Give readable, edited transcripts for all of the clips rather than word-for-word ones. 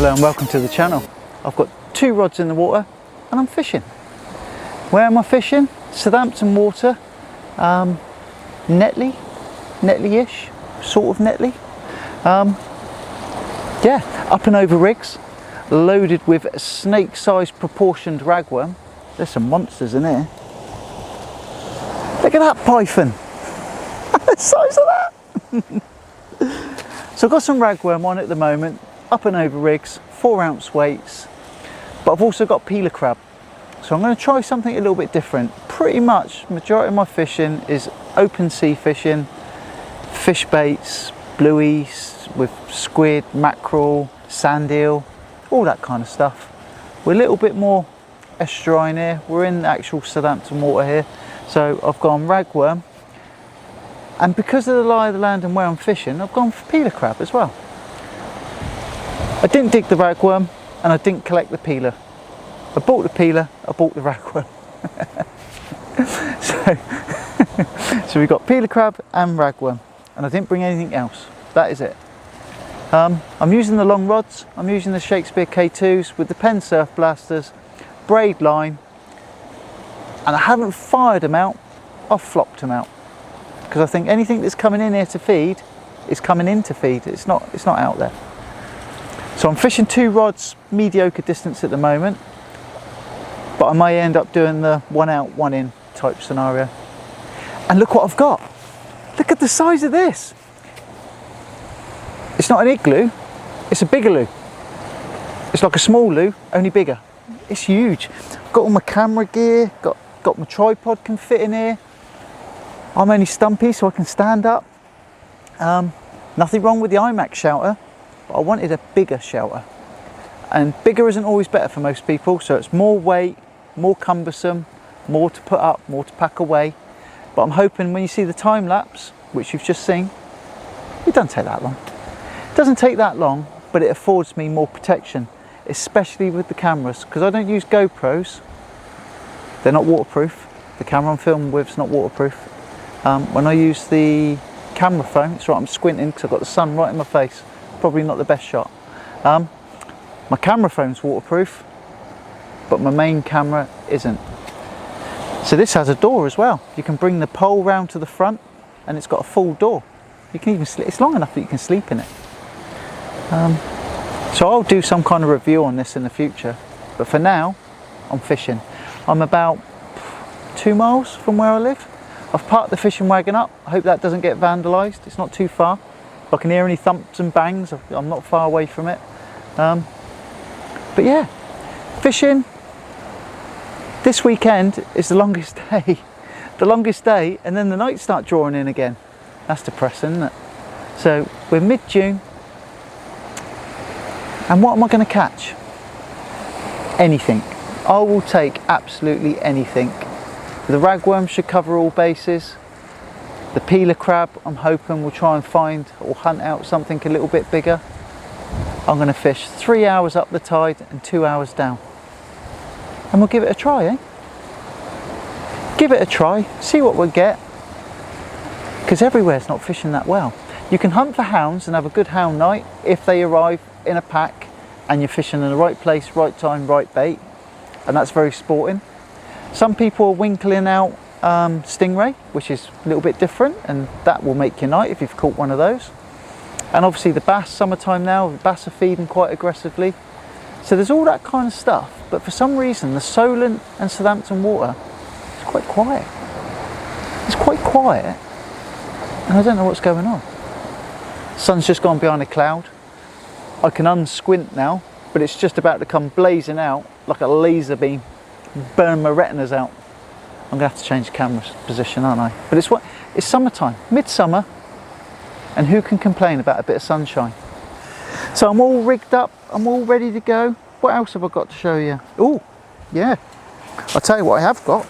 Hello and welcome to the channel. I've got 2 rods in the water and I'm fishing. Where am I fishing? Southampton water, Netley-ish, sort of Netley. Yeah, up and over rigs, loaded with snake-sized proportioned ragworm. There's some monsters in here. Look at that python, the size of that. So I've got some ragworm on at the moment, up and over rigs, 4-ounce weights, but I've also got peeler crab. So I'm going to try something a little bit different. Pretty much majority of my fishing is open sea fishing, fish baits, blueies with squid, mackerel, sand eel, all that kind of stuff. We're a little bit more estuarine here. We're in the actual Southampton water here. So I've gone ragworm, and because of the lie of the land and where I'm fishing, I've gone for peeler crab as well. I didn't dig the ragworm and I didn't collect the peeler. I bought the peeler, I bought the ragworm. so we've got peeler crab and ragworm, and I didn't bring anything else. That is it. I'm using the long rods. I'm using the Shakespeare K2s with the Penn Surf Blasters, braid line, and I haven't fired them out, I've flopped them out. Because I think anything that's coming in here to feed is coming in to feed. It's not out there. So I'm fishing 2 rods, mediocre distance at the moment, but I may end up doing the 1 out, 1 in type scenario. And look what I've got. Look at the size of this. It's not an igloo, it's a Bigaloo. It's like a small loo, only bigger. It's huge. Got all my camera gear, got my tripod can fit in here. I'm only stumpy, so I can stand up. Nothing wrong with the IMAX shelter, but I wanted a bigger shelter. And bigger isn't always better for most people, so it's more weight, more cumbersome, more to put up, more to pack away. But I'm hoping when you see the time lapse, which you've just seen, it doesn't take that long. It doesn't take that long, but it affords me more protection, especially with the cameras, because I don't use GoPros. They're not waterproof. The camera I'm filming with is not waterproof. When I use the camera phone, it's right, I'm squinting because I've got the sun right in my face. Probably not the best shot. My camera phone's waterproof, but my main camera isn't. So this has a door as well. You can bring the pole round to the front and it's got a full door. You can even sleep, it's long enough that you can sleep in it. So I'll do some kind of review on this in the future, but for now, I'm fishing. I'm about 2 miles from where I live. I've parked the fishing wagon up. I hope that doesn't get vandalised. It's not too far. If I can hear any thumps and bangs, I'm not far away from it. But yeah, fishing. This weekend is the longest day. The longest day, and then the nights start drawing in again. That's depressing, isn't it? So we're mid-June. And what am I going to catch? Anything. I will take absolutely anything. The ragworm should cover all bases. The peeler crab, I'm hoping we'll try and find or hunt out something a little bit bigger. I'm going to fish 3 hours up the tide and 2 hours down. And we'll give it a try, eh? Give it a try, see what we get. Because everywhere's not fishing that well. You can hunt for hounds and have a good hound night if they arrive in a pack and you're fishing in the right place, right time, right bait. And that's very sporting. Some people are winkling out stingray, which is a little bit different, and that will make your night if you've caught one of those. And obviously the bass, summertime now, the bass are feeding quite aggressively. So there's all that kind of stuff, but for some reason the Solent and Southampton water is quite quiet. It's quite quiet, and I don't know what's going on. Sun's just gone behind a cloud. I can unsquint now, but it's just about to come blazing out like a laser beam. Burn my retinas out. I'm gonna have to change the camera position, aren't I? But it's summertime, midsummer, and who can complain about a bit of sunshine? So I'm all rigged up, I'm all ready to go. What else have I got to show you? Oh, yeah. I'll tell you what I have got.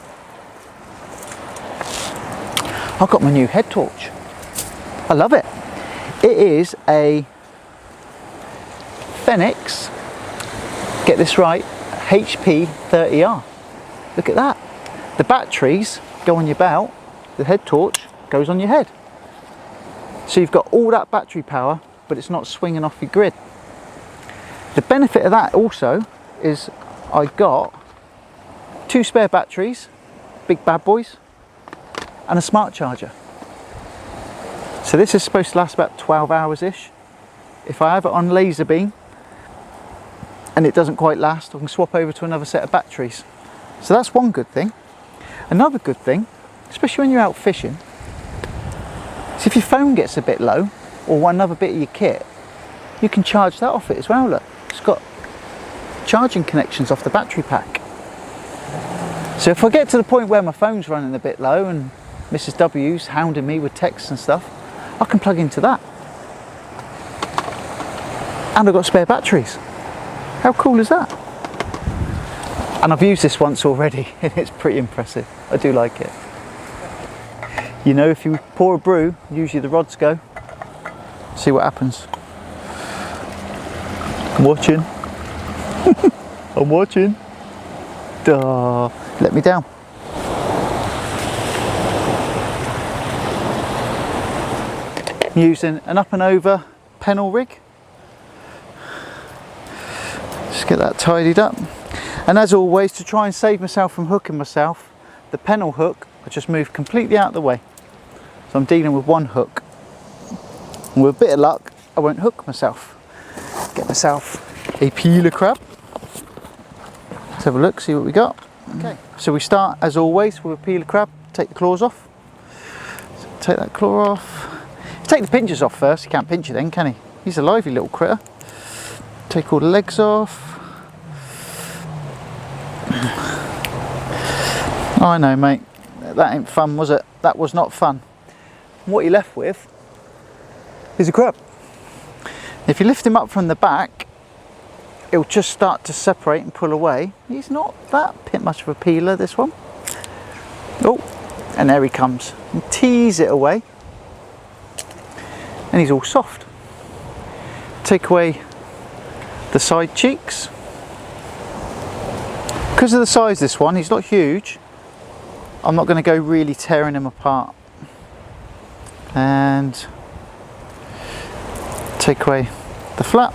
I've got my new head torch. I love it. It is a Fenix, get this right, HP30 R. Look at that. The batteries go on your belt, the head torch goes on your head. So you've got all that battery power, but it's not swinging off your grid. The benefit of that also is I got 2 spare batteries, big bad boys, and a smart charger. So this is supposed to last about 12 hours-ish. If I have it on laser beam and it doesn't quite last, I can swap over to another set of batteries. So that's one good thing. Another good thing, especially when you're out fishing, is if your phone gets a bit low, or one other bit of your kit, you can charge that off it as well. Look, it's got charging connections off the battery pack. So if I get to the point where my phone's running a bit low and Mrs. W's hounding me with texts and stuff, I can plug into that. And I've got spare batteries. How cool is that? And I've used this once already and it's pretty impressive. I do like it. You know, if you pour a brew, usually the rods go. See what happens. I'm watching. I'm watching. Duh. Let me down. I'm using an up and over pennel rig. Just get that tidied up. And as always, to try and save myself from hooking myself, the pennel hook I just moved completely out of the way. So I'm dealing with one hook. And with a bit of luck, I won't hook myself. Get myself a peeler crab. Let's have a look, see what we got. Okay, so we start as always with a peeler crab. Take the claws off. So take that claw off. Take the pinchers off first. He can't pinch it then, can he? He's a lively little critter. Take all the legs off. I know, mate. That ain't fun, was it? That was not fun. What you're left with is a crab. If you lift him up from the back, it'll just start to separate and pull away. He's not that much of a peeler, this one. Oh, and there he comes. And tease it away. And he's all soft. Take away the side cheeks. Because of the size of this one, he's not huge. I'm not going to go really tearing him apart. And take away the flap.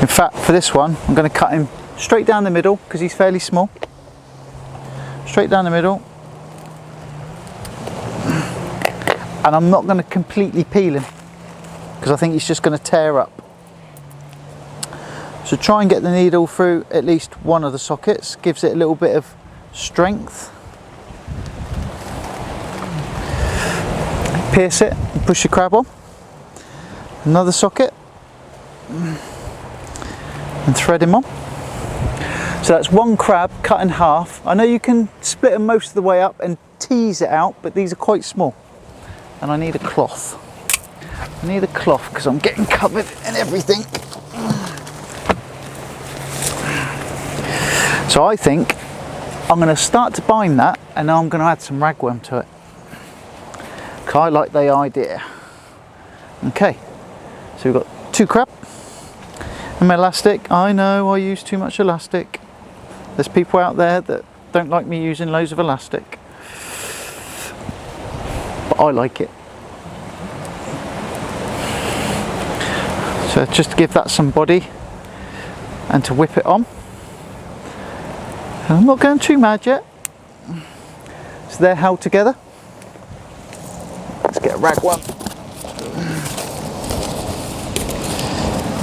In fact, for this one, I'm going to cut him straight down the middle because he's fairly small. Straight down the middle. And I'm not going to completely peel him because I think he's just going to tear up. So try and get the needle through at least one of the sockets, gives it a little bit of strength. Pierce it and push your crab on. Another socket and thread him on. So that's one crab cut in half. I know you can split them most of the way up and tease it out, but these are quite small. And I need a cloth. I need a cloth because I'm getting covered in everything. So I think I'm going to start to bind that and now I'm going to add some ragworm to it. Because I like the idea. Okay, so we've got 2 crab and my elastic. I know I use too much elastic. There's people out there that don't like me using loads of elastic. But I like it. So just to give that some body and to whip it on. I'm not going too mad yet. So they're held together. Let's get a ragworm.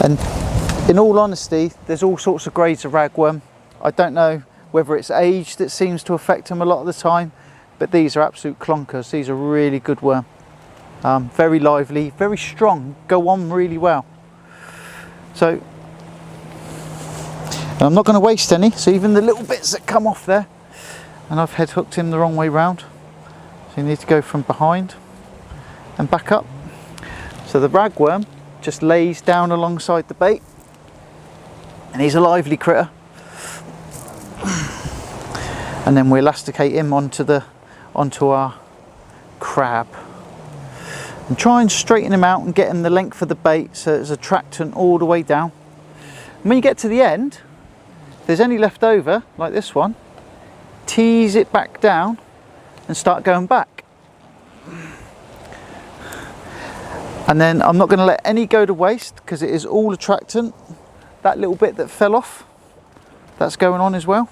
And in all honesty, there's all sorts of grades of ragworm. I don't know whether it's age that seems to affect them a lot of the time, but these are absolute clonkers. These are really good worm. Very lively, very strong, go on really well. So, and I'm not going to waste any, so even the little bits that come off there, and I've head hooked him the wrong way round. So you need to go from behind and back up. So the ragworm just lays down alongside the bait, and he's a lively critter. And then we elasticate him onto our crab. And try and straighten him out and get him the length of the bait so there's a attractant all the way down. And when you get to the end, if there's any left over, like this one, tease it back down and start going back. And then I'm not going to let any go to waste because it is all attractant. That little bit that fell off, that's going on as well.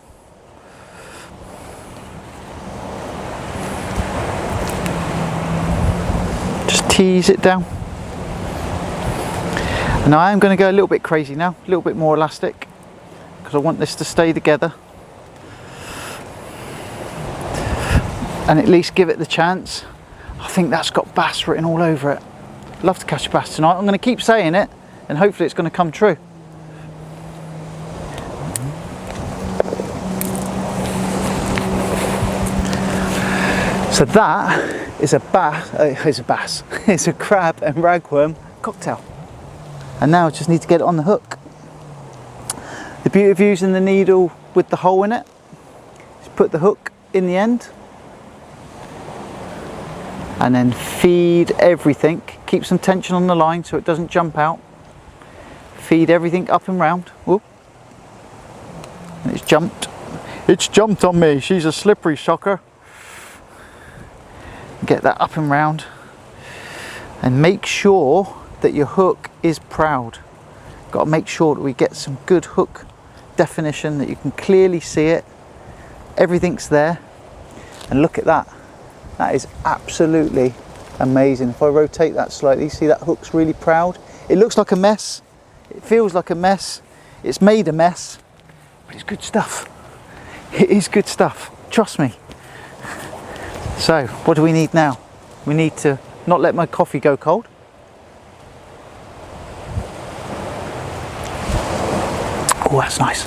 Just tease it down. And I am going to go a little bit crazy now, a little bit more elastic, because I want this to stay together. And at least give it the chance. I think that's got bass written all over it. Love to catch a bass tonight. I'm going to keep saying it and hopefully it's going to come true. So that is a bass, it's a crab and ragworm cocktail. And now I just need to get it on the hook. The beauty of using the needle with the hole in it is put the hook in the end and then feed everything. Keep some tension on the line so it doesn't jump out. Feed everything up and round. Whoop. And it's jumped. It's jumped on me. She's a slippery shocker. Get that up and round. And make sure that your hook is proud. Got to make sure that we get some good hook definition, that you can clearly see it. Everything's there. And look at that. That is absolutely amazing. If I rotate that slightly, see that hook's really proud. It looks like a mess. It feels like a mess. It's made a mess, but it's good stuff. It is good stuff. Trust me. So what do we need now? We need to not let my coffee go cold. Oh, that's nice.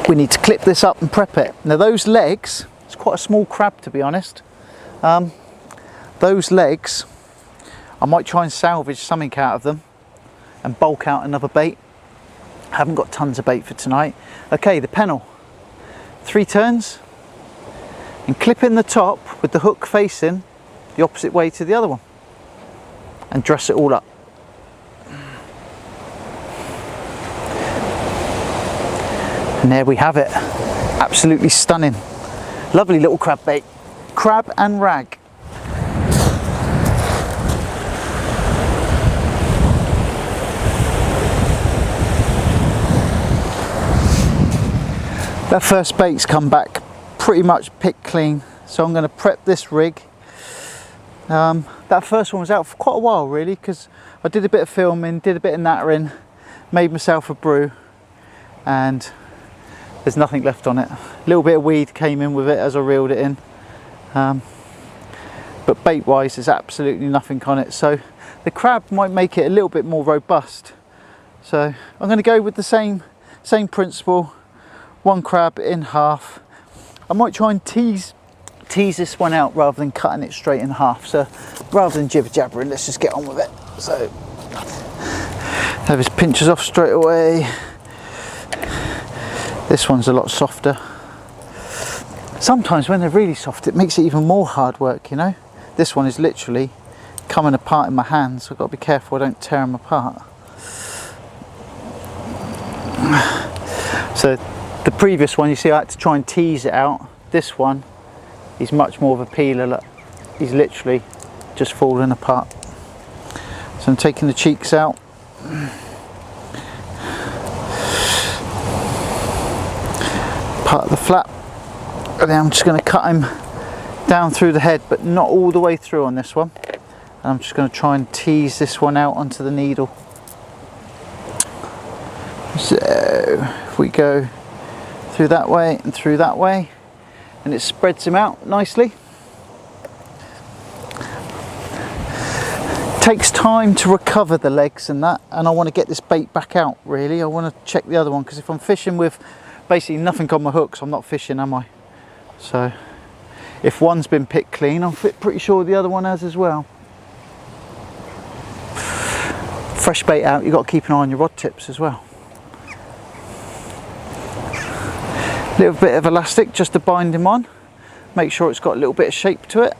We need to clip this up and prep it. Now those legs, it's quite a small crab to be honest. Those legs, I might try and salvage something out of them and bulk out another bait. I haven't got tons of bait for tonight. Okay, the pennel, 3 turns and clip in the top with the hook facing the opposite way to the other one and dress it all up. And there we have it. Absolutely stunning. Lovely little crab bait. Crab and rag. That first bait's come back pretty much picked clean, so I'm going to prep this rig. That first one was out for quite a while really, because I did a bit of filming, did a bit of nattering, made myself a brew, and there's nothing left on it. A little bit of weed came in with it as I reeled it in, but bait wise there's absolutely nothing on it, so the crab might make it a little bit more robust. So I'm going to go with the same principle, one crab in half. I might try and tease this one out rather than cutting it straight in half. So rather than jibber jabbering, let's just get on with it. So have his pinchers off straight away. This one's a lot softer. Sometimes when they're really soft it makes it even more hard work, you know. This one is literally coming apart in my hands, so I've got to be careful I don't tear them apart. So the previous one, you see I had to try and tease it out. This one, he's much more of a peeler. Look, he's literally just falling apart. So I'm taking the cheeks out. Part of the flap, and then I'm just going to cut him down through the head, but not all the way through on this one. And I'm just going to try and tease this one out onto the needle. So if we go through that way and through that way, and it spreads him out nicely. Takes time to recover the legs and that, and I want to get this bait back out really. I want to check the other one, because if I'm fishing with basically nothing on my hooks, I'm not fishing, am I? So if one's been picked clean, I'm pretty sure the other one has as well. Fresh bait out, you've got to keep an eye on your rod tips as well. Little bit of elastic just to bind him on. Make sure it's got a little bit of shape to it.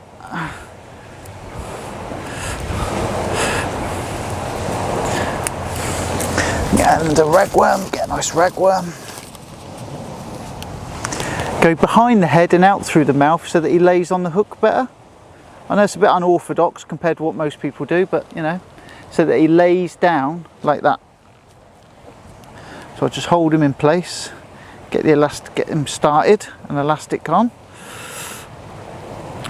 And a ragworm, get a nice ragworm. Go behind the head and out through the mouth so that he lays on the hook better. I know it's a bit unorthodox compared to what most people do, but you know, so that he lays down like that. So I just hold him in place, get him started, an elastic on.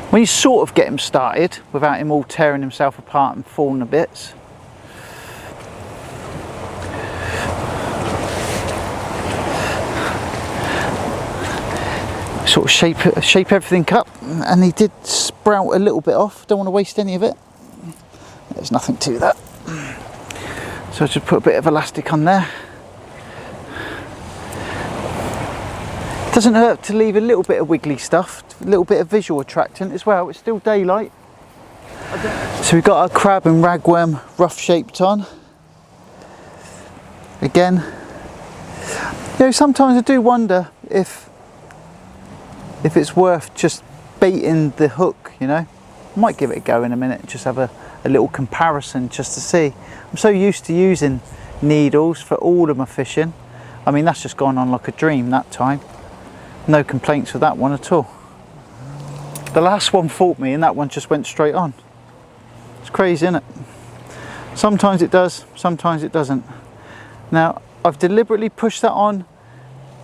When you sort of get him started without him all tearing himself apart and falling to bits, sort of shape everything up, and he did sprout a little bit off. Don't want to waste any of it. There's nothing to that. So I just put a bit of elastic on there. Doesn't hurt to leave a little bit of wiggly stuff, a little bit of visual attractant as well. It's still daylight. So we've got our crab and ragworm rough shaped on. Again, you know, sometimes I do wonder if it's worth just baiting the hook, you know. I might give it a go in a minute, just have a little comparison just to see. I'm so used to using needles for all of my fishing. I mean, that's just gone on like a dream that time. No complaints with that one at all. The last one fought me and that one just went straight on. It's crazy, isn't it? Sometimes it does, sometimes it doesn't. Now, I've deliberately pushed that on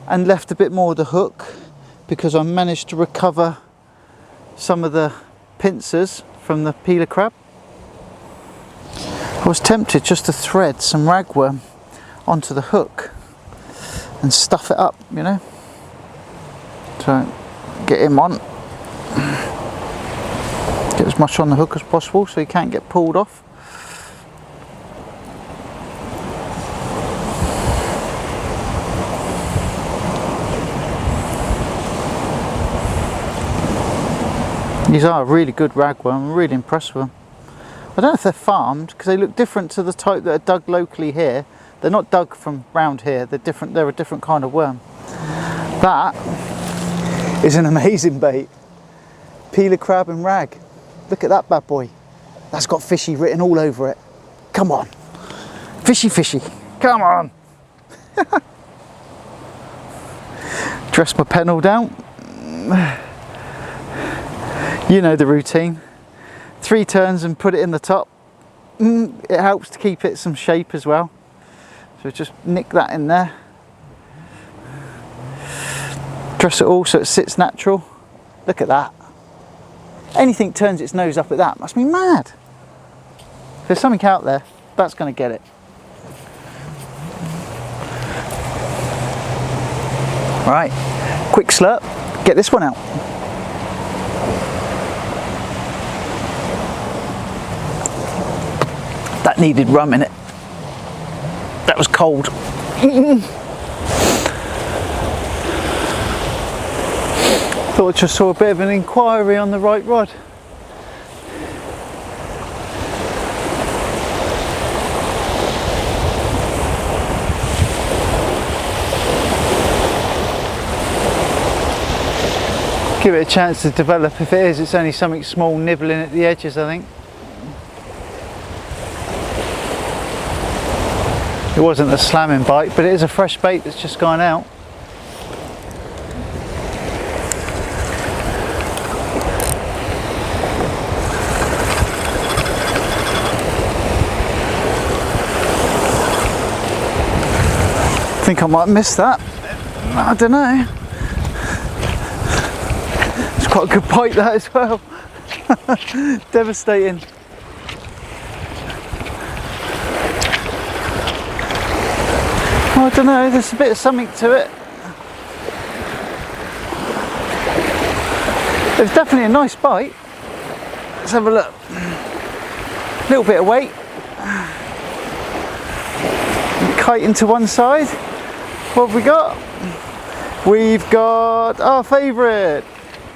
and left a bit more of the hook because I managed to recover some of the pincers from the peeler crab. I was tempted just to thread some ragworm onto the hook and stuff it up, you know. So get him on, get as much on the hook as possible so he can't get pulled off. These are a really good ragworm. I'm really impressed with them. I don't know if they're farmed because they look different to the type that are dug locally here. They're not dug from round here. They're different. They're a different kind of worm. That is an amazing bait. Peeler crab and rag. Look at that bad boy. That's got fishy written all over it. Come on. Fishy, fishy. Come on. Dress my pennel down. You know the routine. 3 turns and put it in the top. It helps to keep it some shape as well. So just nick that in there. Dress it all so it sits natural. Look at that. Anything turns its nose up at that must be mad. If there's something out there, that's going to get it. Right, quick slurp. Get this one out. That needed rum in it. That was cold. Thought I just saw a bit of an enquiry on the right rod. Give it a chance to develop. If it is, it's only something small nibbling at the edges, I think. It wasn't a slamming bite, but it is a fresh bait that's just gone out. I think I might miss that. I don't know. It's quite a good bite that as well. Devastating. I don't know, there's a bit of something to it. It's definitely a nice bite. Let's have a look. A little bit of weight. Kiting to one side. What have we got? We've got our favourite.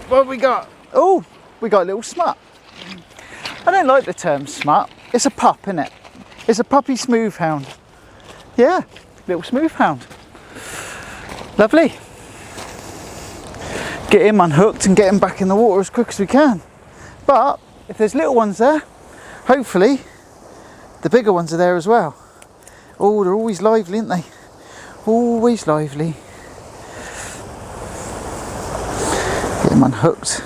What have we got? Oh, we got a little smut. I don't like the term smut. It's a pup, isn't it? It's a puppy smooth hound. Yeah. Little smooth hound. Lovely. Get him unhooked and get him back in the water as quick as we can. But if there's little ones there, hopefully the bigger ones are there as well. Oh, they're always lively, aren't they? Always lively. Get him unhooked.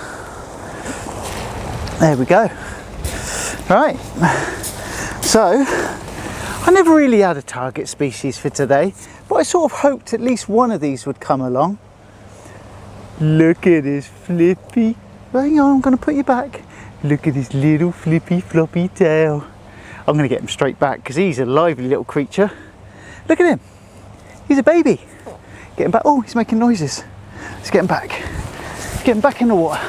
There we go. Right, so I never really had a target species for today, but I sort of hoped at least one of these would come along. Look at his flippy. Hang on, I'm going to put you back. Look at his little flippy floppy tail. I'm going to get him straight back because he's a lively little creature. Look at him. He's a baby. Get him back. Oh, he's making noises. Let's get him back. Get him back in the water.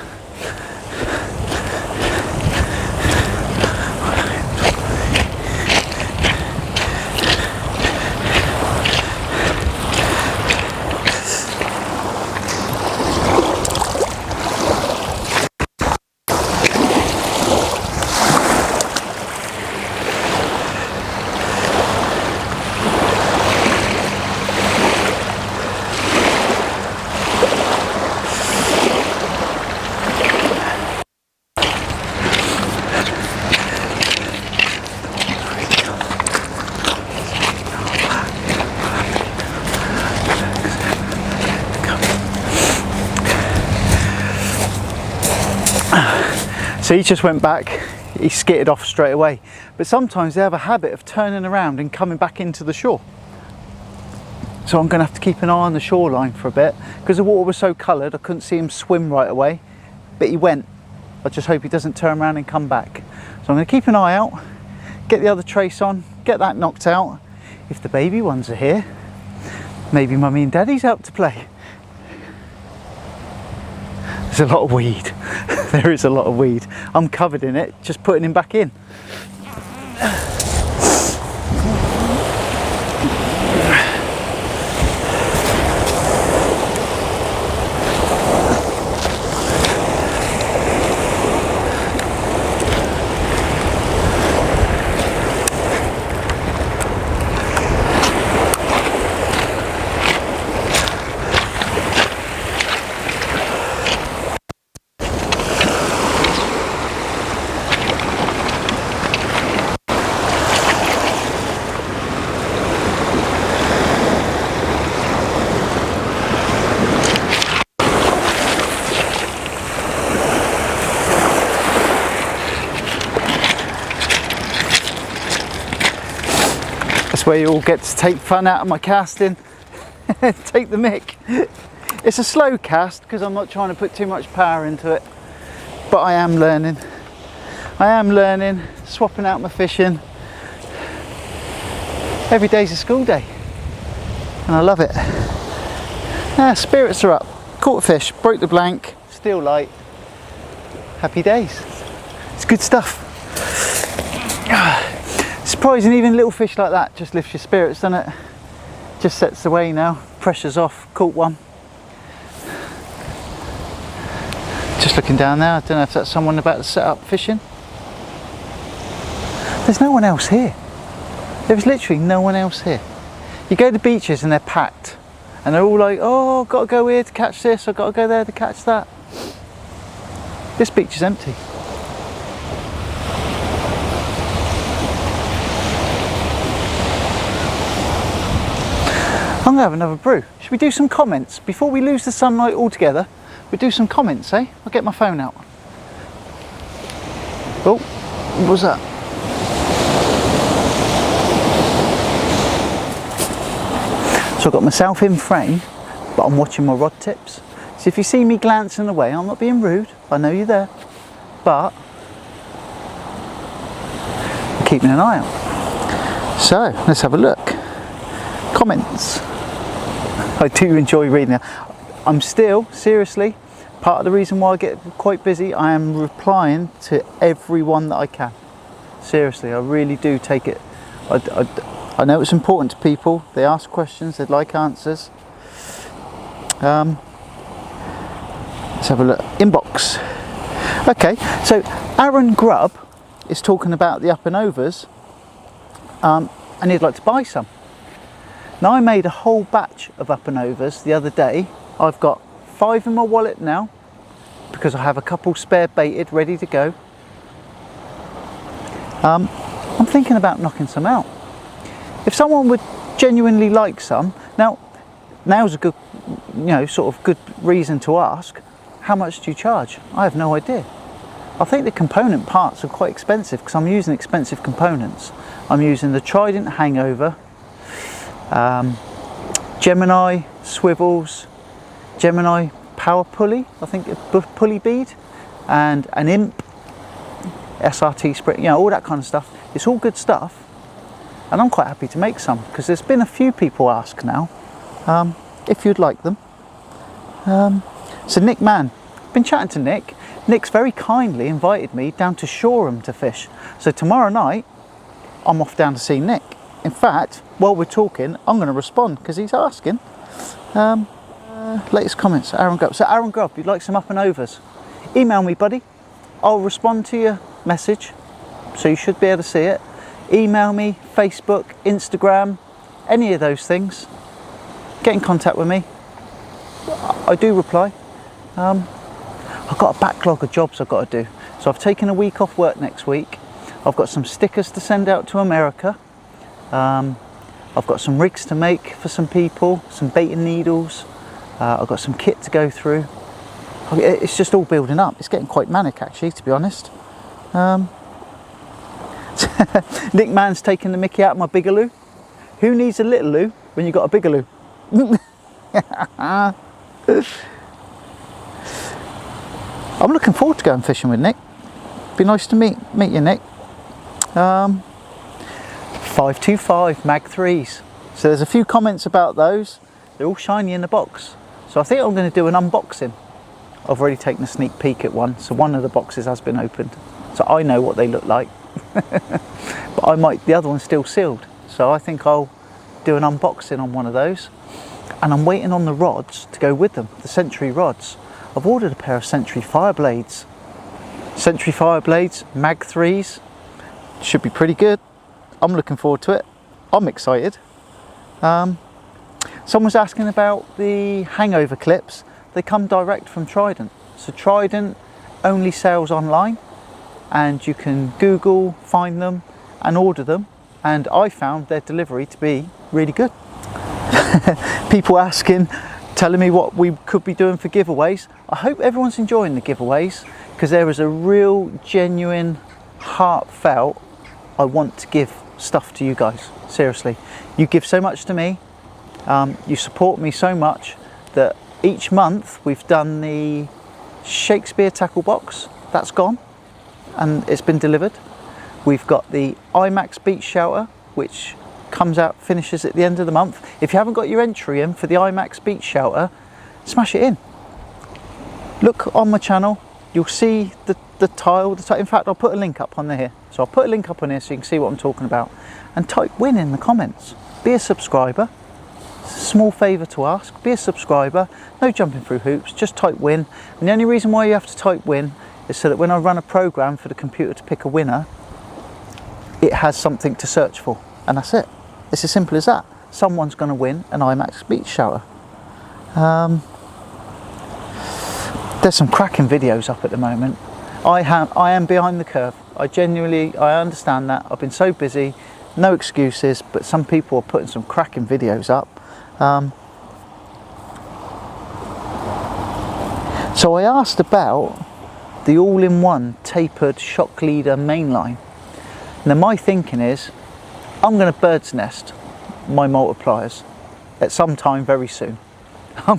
So he just went back, he skittered off straight away. But sometimes they have a habit of turning around and coming back into the shore. So I'm going to have to keep an eye on the shoreline for a bit because the water was so coloured I couldn't see him swim right away. But he went. I just hope he doesn't turn around and come back. So I'm going to keep an eye out, get the other trace on, get that knocked out. If the baby ones are here, maybe mummy and daddy's out to play. There's a lot of weed. There is a lot of weed. I'm covered in it, just putting him back in. That's where you all get to take fun out of my casting. Take the mick. It's a slow cast because I'm not trying to put too much power into it, but I am learning. Swapping out my fishing. Every day's a school day and I love it. Spirits are up. Caught a fish, broke the blank, still light. Happy days. It's good stuff. Surprising, even little fish like that just lifts your spirits, doesn't it? Just sets the way now. Pressure's off. Caught one. Just looking down there. I don't know if that's someone about to set up fishing. There's no one else here. There's literally no one else here. You go to beaches and they're packed. And they're all like, oh, I've got to go here to catch this. I've got to go there to catch that. This beach is empty. I'm going to have another brew. Should we do some comments? Before we lose the sunlight altogether, we'll do some comments, eh? I'll get my phone out. Oh, what was that? So I've got myself in frame, but I'm watching my rod tips. So if you see me glancing away, I'm not being rude. I know you're there, but I'm keeping an eye out. So let's have a look. Comments. I do enjoy reading them. I'm still, seriously, part of the reason why I get quite busy, I am replying to everyone that I can. Seriously, I really do take it. I know it's important to people. They ask questions, they'd like answers. Let's have a look. Inbox. Okay, so Aaron Grubb is talking about the up and overs, and he'd like to buy some. Now I made a whole batch of up and overs the other day. I've got 5 in my wallet now because I have a couple spare baited ready to go. I'm thinking about knocking some out. If someone would genuinely like some, now's a good, sort of good reason to ask, how much do you charge? I have no idea. I think the component parts are quite expensive because I'm using expensive components. I'm using the Trident hangover, Gemini swivels, Gemini power pulley, I think a pulley bead, and an imp, SRT spring, you know, all that kind of stuff. It's all good stuff, and I'm quite happy to make some because there's been a few people ask now if you'd like them. So Nick Mann, been chatting to Nick. Nick's very kindly invited me down to Shoreham to fish. So tomorrow night, I'm off down to see Nick. In fact, while we're talking, I'm going to respond because he's asking. Latest comments, Aaron Grubb. So Aaron Grubb, you'd like some up and overs? Email me, buddy. I'll respond to your message, so you should be able to see it. Email me, Facebook, Instagram, any of those things. Get in contact with me. I do reply. I've got a backlog of jobs I've got to do. So I've taken a week off work next week. I've got some stickers to send out to America. I've got some rigs to make for some people, some bait and needles. I've got some kit to go through. It's just all building up. It's getting quite manic actually, to be honest. Nick Mann's taking the mickey out of my Bigaloo. Who needs a little loo when you've got a Bigaloo? I'm looking forward to going fishing with Nick. Be nice to meet you, Nick. 525 Mag 3s. So there's a few comments about those. They're all shiny in the box. So I think I'm going to do an unboxing. I've already taken a sneak peek at one. So one of the boxes has been opened. So I know what they look like. But the other one's still sealed. So I think I'll do an unboxing on one of those. And I'm waiting on the rods to go with them, the Century rods. I've ordered a pair of Century Fireblades. Century Fireblades, Mag 3s. Should be pretty good. I'm looking forward to it. I'm excited. Someone's asking about the hangover clips. They come direct from Trident. So Trident only sells online, and you can Google, find them and order them. And I found their delivery to be really good. People asking, telling me what we could be doing for giveaways. I hope everyone's enjoying the giveaways because there is a real, genuine, heartfelt, I want to give stuff to you guys. Seriously, you give so much to me. You support me so much that each month we've done the Shakespeare tackle box. That's gone and it's been delivered. We've got the IMAX beach shelter, which comes out, finishes at the end of the month. If you haven't got your entry in for the IMAX beach shelter, smash it in. Look on my channel, you'll see the tile. In fact, I'll put a link up on there. So I'll put a link up on here so you can see what I'm talking about. And type win in the comments. Be a subscriber. It's a small favour to ask. Be a subscriber. No jumping through hoops. Just type win. And the only reason why you have to type win is so that when I run a program for the computer to pick a winner, it has something to search for. And that's it. It's as simple as that. Someone's going to win an IMAX beach shelter. There's some cracking videos up at the moment. I am behind the curve. I understand that. I've been so busy, no excuses, but some people are putting some cracking videos up. So I asked about the all-in-one tapered shock leader mainline. Now my thinking is, I'm going to bird's nest my multipliers at some time very soon. I'm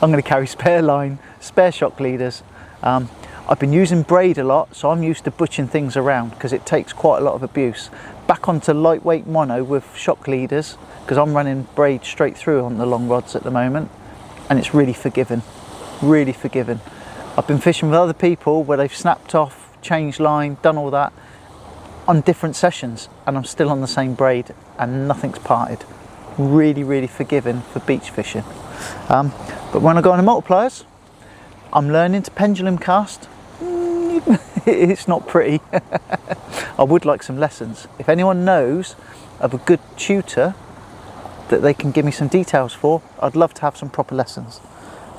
going to carry spare line, spare shock leaders. I've been using braid a lot, so I'm used to butching things around because it takes quite a lot of abuse. Back onto lightweight mono with shock leaders because I'm running braid straight through on the long rods at the moment, and it's really forgiving, really forgiving. I've been fishing with other people where they've snapped off, changed line, done all that on different sessions, and I'm still on the same braid and nothing's parted. Really, really forgiving for beach fishing. But when I go on the multipliers, I'm learning to pendulum cast. It's not pretty. I would like some lessons. If anyone knows of a good tutor that they can give me some details for, I'd love to have some proper lessons.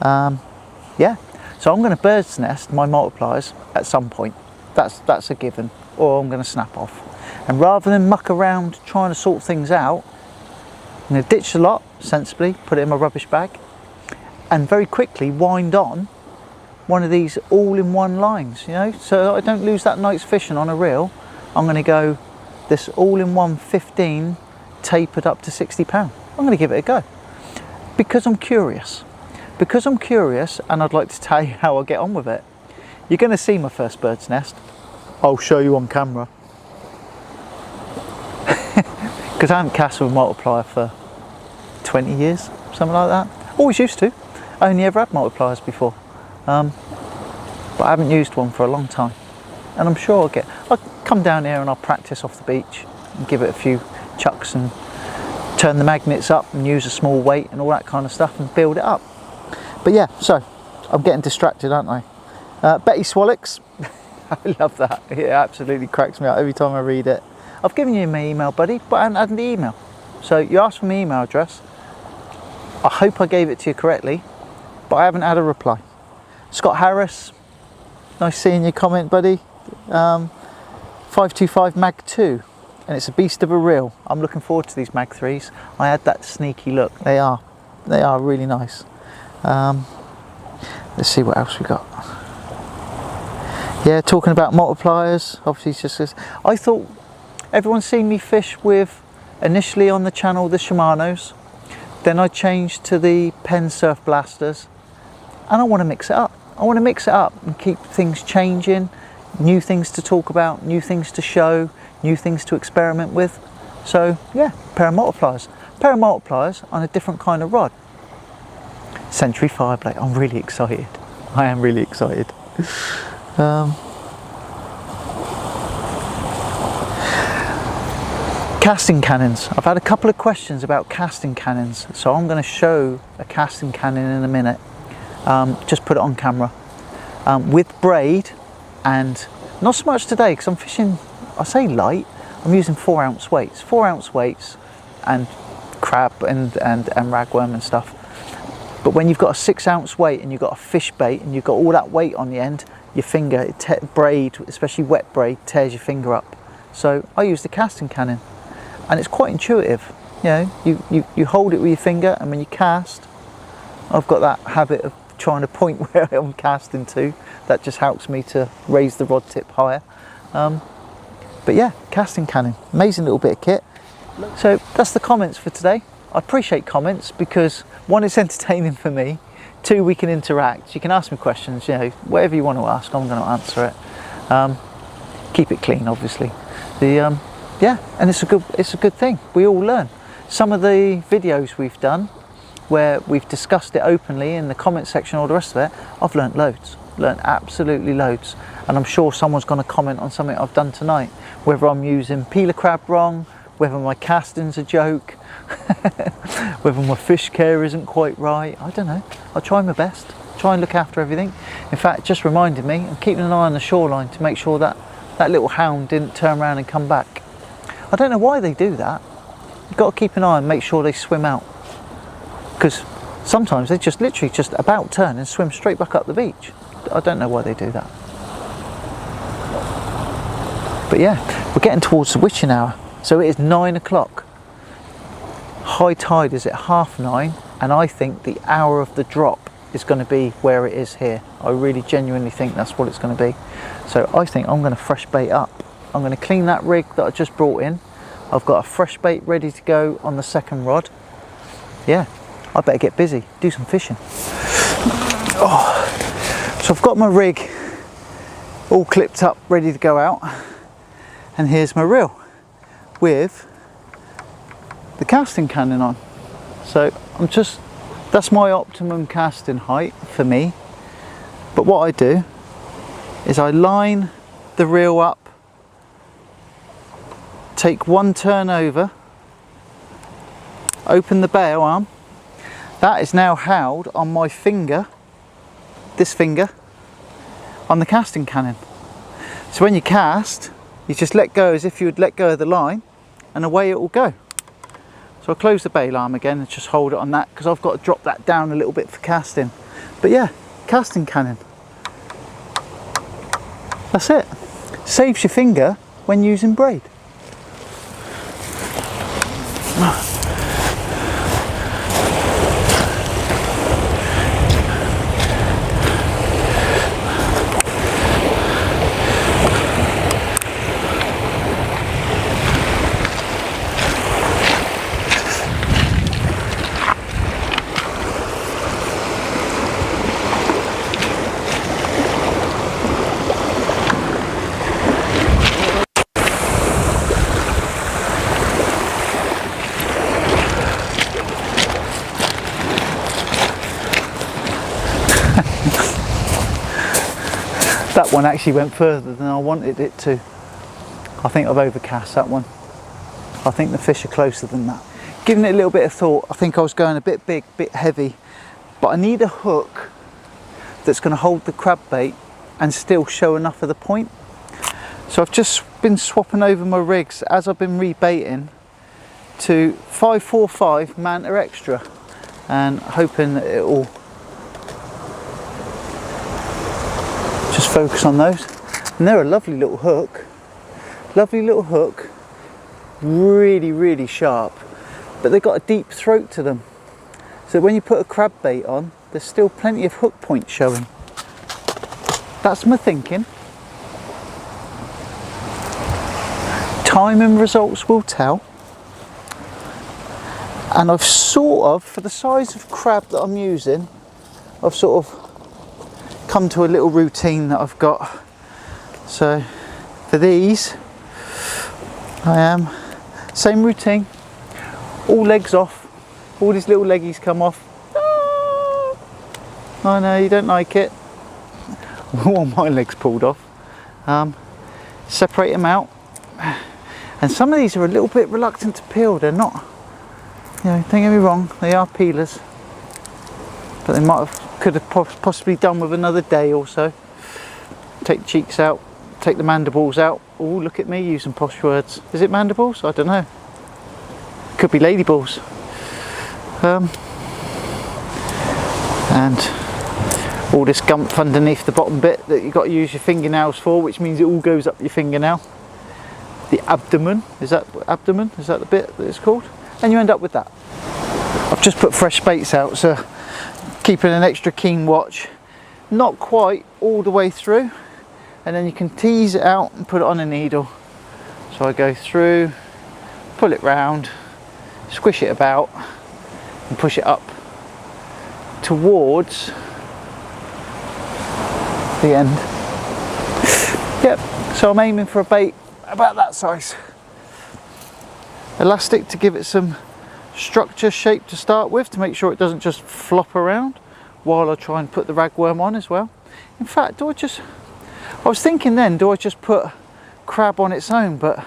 Yeah, so I'm going to bird's nest my multipliers at some point. That's a given, or I'm going to snap off. And rather than muck around trying to sort things out, I'm going to ditch the lot sensibly, put it in my rubbish bag, and very quickly wind on one of these all-in-one lines, you know, so I don't lose that night's fishing on a reel. I'm going to go this all-in-one 15 tapered up to £60. I'm going to give it a go because I'm curious. Because I'm curious, and I'd like to tell you how I get on with it. You're going to see my first bird's nest. I'll show you on camera. Because I haven't cast with a multiplier for 20 years, something like that. Always used to. I only ever had multipliers before. But I haven't used one for a long time. And I'm sure I'll come down here and I'll practice off the beach and give it a few chucks and turn the magnets up and use a small weight and all that kind of stuff and build it up. But yeah, so I'm getting distracted, aren't I? Betty Swallocks, I love that. It absolutely cracks me up every time I read it. I've given you my email, buddy, but I haven't had the email. So you asked for my email address. I hope I gave it to you correctly, but I haven't had a reply. Scott Harris, nice seeing your comment, buddy. 525 Mag 2, and it's a beast of a reel. I'm looking forward to these Mag 3s. I had that sneaky look. They are really nice. Let's see what else we got. Yeah, talking about multipliers, obviously it's just I thought everyone's seen me fish with, initially on the channel, the Shimanos. Then I changed to the Penn Surf Blasters, and I want to mix it up. I want to mix it up and keep things changing, new things to talk about, new things to show, new things to experiment with. So yeah, pair of multipliers on a different kind of rod. Century Fireblade. I'm really excited. I am really excited. Casting cannons. I've had a couple of questions about casting cannons, so I'm going to show a casting cannon in a minute. Just put it on camera with braid, and not so much today because I'm fishing, I say light, I'm using 4 ounce weights, 4 ounce weights and crab and ragworm and stuff. But when you've got a 6 ounce weight and you've got a fish bait and you've got all that weight on the end, your finger, braid, especially wet braid, tears your finger up. So I use the casting cannon, and it's quite intuitive. You know, you hold it with your finger, and when you cast, I've got that habit of trying to point where I'm casting to. That just helps me to raise the rod tip higher. But yeah, casting cannon, amazing little bit of kit. So that's the comments for today. I appreciate comments because 1, it's entertaining for me. 2, we can interact. You can ask me questions, you know, whatever you want to ask, I'm going to answer it. Keep it clean, obviously. Yeah, and it's a good thing. We all learn. Some of the videos we've done where we've discussed it openly in the comment section, all the rest of it, I've learnt loads. Learnt absolutely loads. And I'm sure someone's going to comment on something I've done tonight, whether I'm using peeler crab wrong, whether my casting's a joke, whether my fish care isn't quite right. I don't know. I'll try my best, try and look after everything. In fact, it just reminded me, I'm keeping an eye on the shoreline to make sure that that little hound didn't turn around and come back. I don't know why they do that. You've got to keep an eye and make sure they swim out, because sometimes they just literally just about turn and swim straight back up the beach. I don't know why they do that. But yeah, we're getting towards the witching hour. So it is 9 o'clock. High tide is at 9:30, and I think the hour of the drop is going to be where it is here. I really genuinely think that's what it's going to be. So I think I'm going to fresh bait up. I'm going to clean that rig that I just brought in. I've got a fresh bait ready to go on the second rod. Yeah, I better get busy, do some fishing. Oh. So I've got my rig all clipped up, ready to go out. And here's my reel with the casting cannon on. So that's my optimum casting height for me. But what I do is I line the reel up, take 1 turn over, open the bail arm. That is now held on my finger, this finger, on the casting cannon. So when you cast, you just let go as if you would let go of the line, and away it will go. So I'll close the bail arm again and just hold it on that, because I've got to drop that down a little bit for casting. But yeah, casting cannon. That's it. Saves your finger when using braid. That one actually went further than I wanted it to. I think I've overcast that one. I think the fish are closer than that. Giving it a little bit of thought, I think I was going a bit big, a bit heavy, but I need a hook that's going to hold the crab bait and still show enough of the point. So I've just been swapping over my rigs as I've been rebaiting to 545 Manta Extra, and hoping that it will just focus on those. And they're a lovely little hook, really, really sharp, but they've got a deep throat to them, so when you put a crab bait on, there's still plenty of hook point showing. That's my thinking. Time and results will tell. And I've sort of, for the size of crab that I'm using, I've sort of come to a little routine that I've got. So for these, I am same routine, all legs off, all these little leggies come off. I know you don't like it. All my legs pulled off. Separate them out, and some of these are a little bit reluctant to peel. They're not, you know, don't get me wrong, they are peelers, but they could have possibly done with another day or so. Take the cheeks out, take the mandibles out. Oh, look at me using posh words. Is it mandibles? I don't know. Could be lady balls. And all this gump underneath the bottom bit that you've got to use your fingernails for, which means it all goes up your fingernail. The abdomen, is that the bit that it's called? And you end up with that. I've just put fresh baits out, so keeping an extra keen watch. Not quite all the way through, and then you can tease it out and put it on a needle. So I go through, pull it round, squish it about, and push it up towards the end. Yep, so I'm aiming for a bait about that size. Elastic to give it some structure, shape to start with, to make sure it doesn't just flop around while I try and put the ragworm on as well. In fact, I was thinking then, do I just put crab on its own? But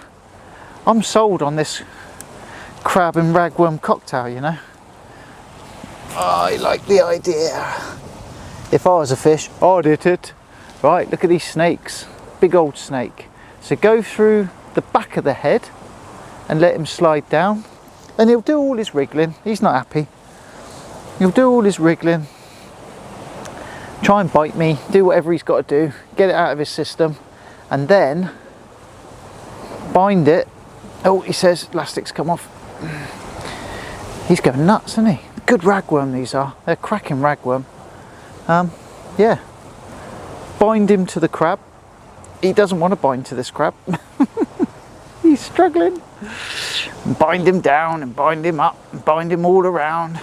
I'm sold on this crab and ragworm cocktail, you know. I like the idea. If I was a fish, I'd hit it. Right, look at these snakes, big old snake. So go through the back of the head and let him slide down, and he'll do all his wriggling. He's not happy. He'll do all his wriggling, try and bite me, do whatever he's got to do, get it out of his system, and then bind it. Oh, he says elastic's come off. He's going nuts, isn't he? Good ragworm these are. They're cracking ragworm. Yeah. Bind him to the crab. He doesn't want to bind to this crab. He's struggling. Bind him down and bind him up and bind him all around.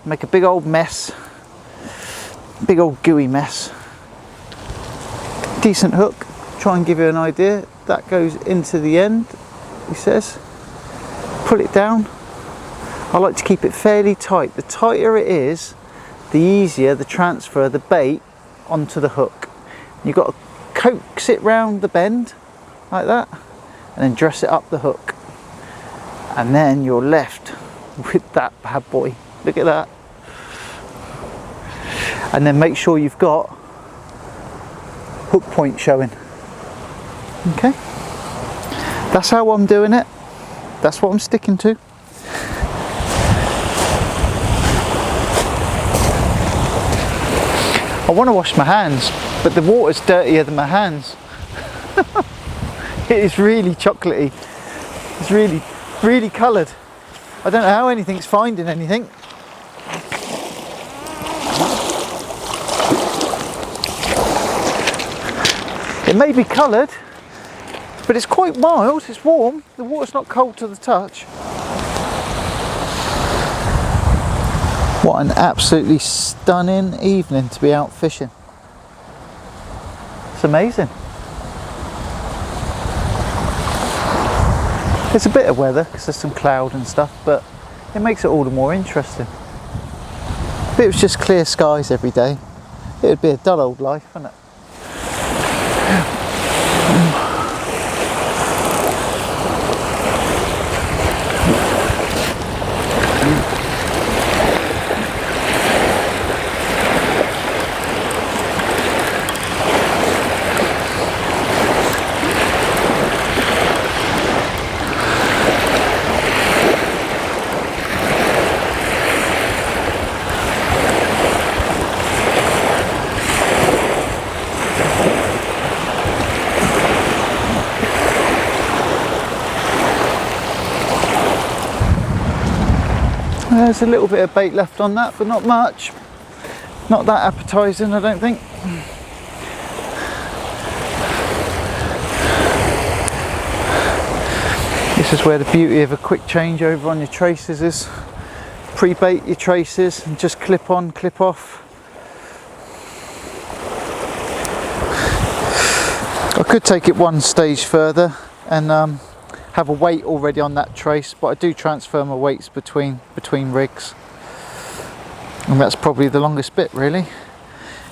Make a big old mess. Big old gooey mess. Decent hook. Try and give you an idea. That goes into the end, he says. Pull it down. I like to keep it fairly tight. The tighter it is, the easier the transfer of the bait onto the hook. You've got to coax it round the bend like that, and then dress it up the hook, and then you're left with that bad boy. Look at that. And then make sure you've got hook point showing. Okay, that's how I'm doing it. That's what I'm sticking to. I want to wash my hands, but the water's dirtier than my hands. It is really chocolatey. It's really, really coloured. I don't know how anything's finding anything. It may be coloured, but it's quite mild. It's warm. The water's not cold to the touch. What an absolutely stunning evening to be out fishing. It's amazing. It's a bit of weather because there's some cloud and stuff, but it makes it all the more interesting. If it was just clear skies every day, it would be a dull old life, wouldn't it? There's a little bit of bait left on that, but not much. Not that appetising, I don't think. This is where the beauty of a quick changeover on your traces is. Pre-bait your traces and just clip on, clip off. I could take it one stage further and have a weight already on that trace, but I do transfer my weights between rigs, and that's probably the longest bit really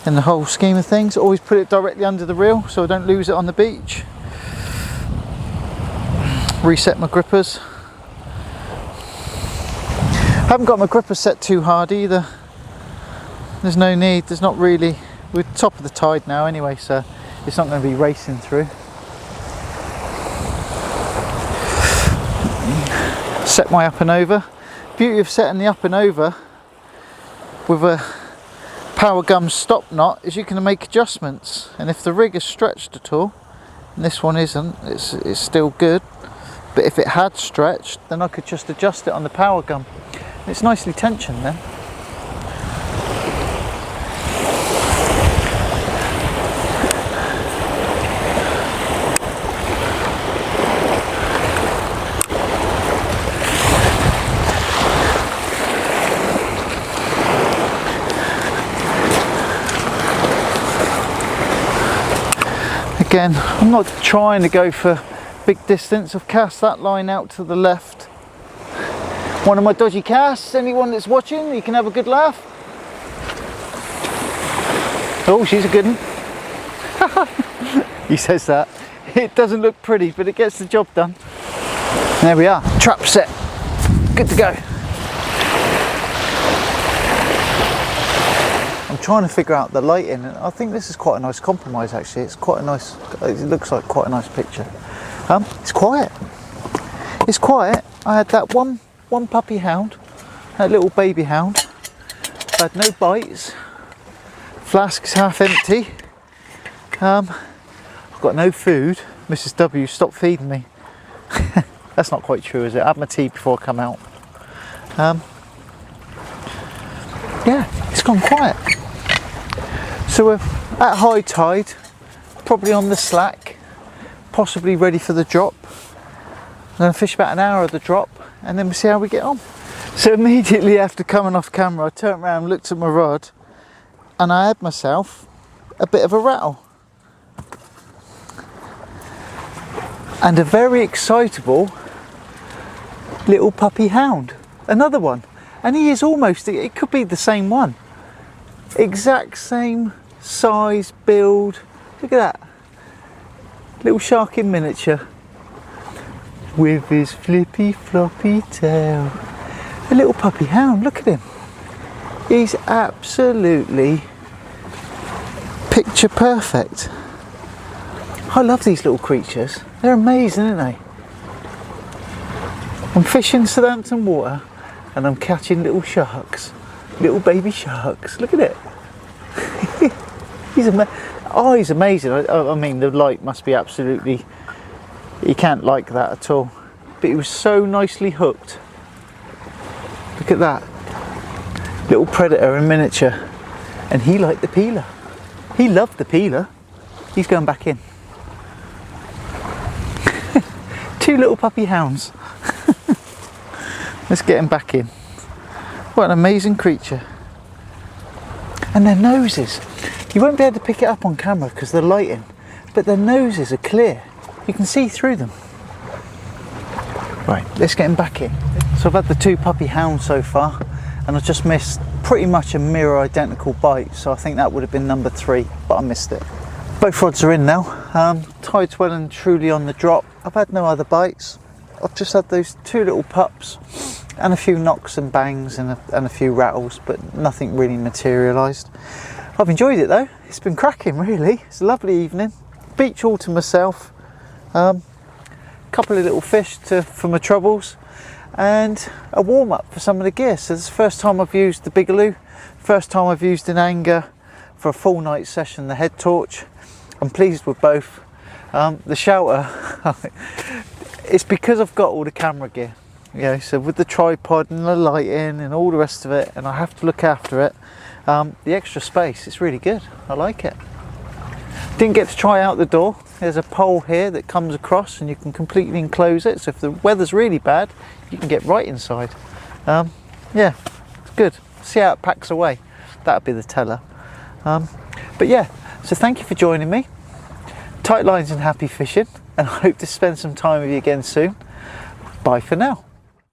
in the whole scheme of things. Always put it directly under the reel so I don't lose it on the beach. Reset my grippers. Haven't got my grippers set too hard either. There's no need, there's not really. We're top of the tide now anyway, so it's not going to be racing through. Set my up and over. Beauty of setting the up and over with a power gum stop knot is you can make adjustments, and if the rig is stretched at all, and this one isn't, it's still good, but if it had stretched, then I could just adjust it on the power gum. It's nicely tensioned then. Again, I'm not trying to go for big distance. I've cast that line out to the left. One of my dodgy casts. Anyone that's watching, you can have a good laugh. Oh, she's a good one. He says that. It doesn't look pretty, but it gets the job done. There we are, trap set. Good to go. I'm trying to figure out the lighting, and I think this is quite a nice compromise actually. It's quite a nice, it looks like quite a nice picture. It's quiet. It's quiet. I had that one puppy hound, that little baby hound. I had no bites. Flask's half empty. I've got no food. Mrs. W stopped feeding me. That's not quite true, is it? I had my tea before I come out. Yeah, it's gone quiet. So we're at high tide, probably on the slack, possibly ready for the drop. I'm going to fish about an hour of the drop, and then we'll see how we get on. So immediately after coming off camera, I turned around, looked at my rod, and I had myself a bit of a rattle. And a very excitable little puppy hound, another one. And he is almost, it could be the same one. Exact same size, build. Look at that. Little shark in miniature. With his flippy floppy tail. A little puppy hound, look at him. He's absolutely picture perfect. I love these little creatures. They're amazing, aren't they? I'm fishing Southampton water and I'm catching little sharks. Little baby sharks. Look at it. He's amazing. I mean, the light must be absolutely... You can't like that at all. But he was so nicely hooked. Look at that. Little predator in miniature. And he liked the peeler. He loved the peeler. He's going back in. Two little puppy hounds. Let's get him back in. What an amazing creature. And their noses. You won't be able to pick it up on camera because of the lighting, but their noses are clear. You can see through them. Right, let's get him back in. So I've had the two puppy hounds so far, and I've just missed pretty much a mirror identical bite, so I think that would have been number 3, but I missed it. Both rods are in now. Tide's well and truly on the drop. I've had no other bites. I've just had those two little pups and a few knocks and bangs and a few rattles, but nothing really materialised. I've enjoyed it though. It's been cracking really. It's a lovely evening. Beach all to myself. Couple of little fish for my troubles, and a warm up for some of the gear. So this is the first time I've used the Bigaloo, first time I've used an Anger for a full night session, the head torch. I'm pleased with both. The shelter, it's because I've got all the camera gear. You know, so with the tripod and the lighting and all the rest of it, and I have to look after it, the extra space, it's really good. I like it. Didn't get to try out the door. There's a pole here that comes across and you can completely enclose it, so if the weather's really bad you can get right inside. Yeah, it's good. See how it packs away. That'll be the teller. But yeah, so thank you for joining me. Tight lines and happy fishing, and I hope to spend some time with you again soon. Bye for now.